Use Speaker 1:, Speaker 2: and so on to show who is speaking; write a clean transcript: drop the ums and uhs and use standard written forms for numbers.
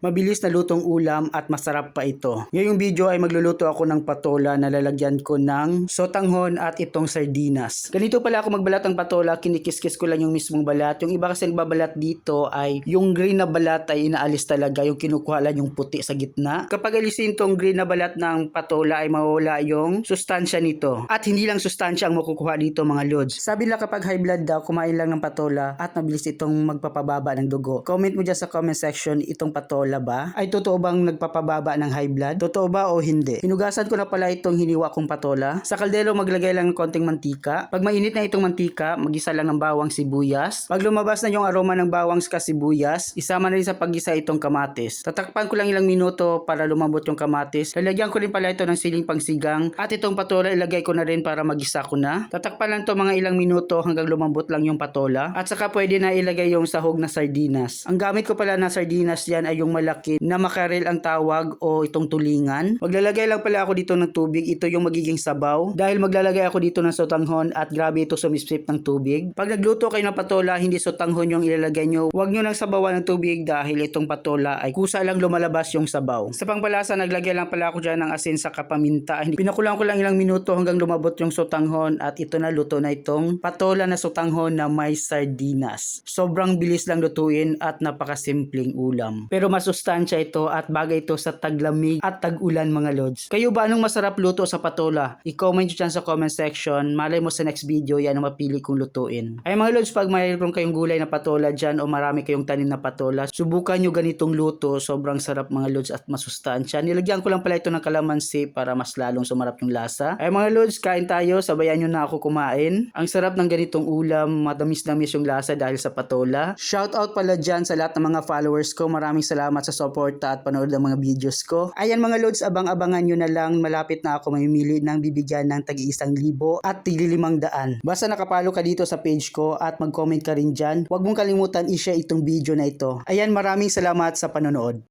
Speaker 1: Mabilis na lutong ulam at masarap pa ito. Ngayong video ay magluluto ako ng patola na lalagyan ko ng sotanghon at itong sardinas. Ganito pala ako magbalat ng patola, kinikis-kis ko lang yung mismong balat. Yung iba kasi nagbabalat dito ay yung green na balat ay inaalis talaga, yung kinukuha lang yung puti sa gitna. Kapag alisin tong green na balat ng patola ay mawawala yung sustansya nito. At hindi lang sustansya ang makukuha dito mga lods. Sabi nila kapag high blood daw, kumain lang ng patola at mabilis itong magpapababa ng dugo. Comment mo dyan sa comment section, itong patola ba? Ay totoo bang nagpapababa ng high blood? Totoo ba o hindi? Hinugasan ko na pala itong hiniwa kong patola. Sa kaldero maglagay lang ng konting mantika. Pag mainit na itong mantika, magisa lang ng bawang sibuyas. Pag lumabas na yung aroma ng bawang sa sibuyas, isama na rin sa paggisa itong kamatis. Tatakpan ko lang ilang minuto para lumambot yung kamatis. Lalagyan ko rin pala ito ng siling pangsigang at itong patola ilagay ko na rin para magisa ko na. Tatakpan lang to mga ilang minuto hanggang lumambot lang yung patola. At saka pwede na ilagay yung sahog na sardinas. Ang gamit ko pala na sardinas yan ay yung malaki na makarel ang tawag o itong tulingan. Maglalagay lang pala ako dito ng tubig. Ito yung magiging sabaw. Dahil maglalagay ako dito ng sotanghon at grabe ito sumisip ng tubig. Pag nagluto kayo ng patola, hindi sotanghon yung ilalagay nyo. Huwag nyo nang sabawan ng tubig dahil itong patola ay kusa lang lumalabas yung sabaw. Sa pangpalasa, naglagay lang pala ako dyan ng asin sa kapaminta. Pinakulang ko lang ilang minuto hanggang lumabot yung sotanghon at ito na luto na itong patola na sotanghon na may sardinas. Sobrang bilis lang lutuin at napakasimpleng ulam. Pero masustansya ito at bagay ito sa taglamig at tag-ulan mga lods. Kayo ba anong masarap luto sa patola? I-comment nyo dyan sa comment section. Malay mo sa next video yan ang mapili kong lutuin. Ay mga lods, pag mayroon kayong gulay na patola dyan o marami kayong tanim na patola, subukan nyo ganitong luto. Sobrang sarap mga lods at masustansya. Nilagyan ko lang pala ito ng kalamansi para mas lalong sumarap yung lasa. Ay mga lods, kain tayo. Sabayan nyo na ako kumain. Ang sarap ng ganitong ulam. Matamis-tamis yung lasa dahil sa patola. Shout out pala dyan sa lahat ng mga followers ko. Maraming salamat sa suporta at panood ng mga videos ko. Ayan mga lods, abang-abangan nyo na lang. Malapit na ako mamimili ng bibigyan ng tagi-1,000 at tig-500. Basta nakapalo ka dito sa page ko at mag-comment ka rin dyan. Huwag mong kalimutan i-share itong video na ito. Ayan, maraming salamat sa panonood.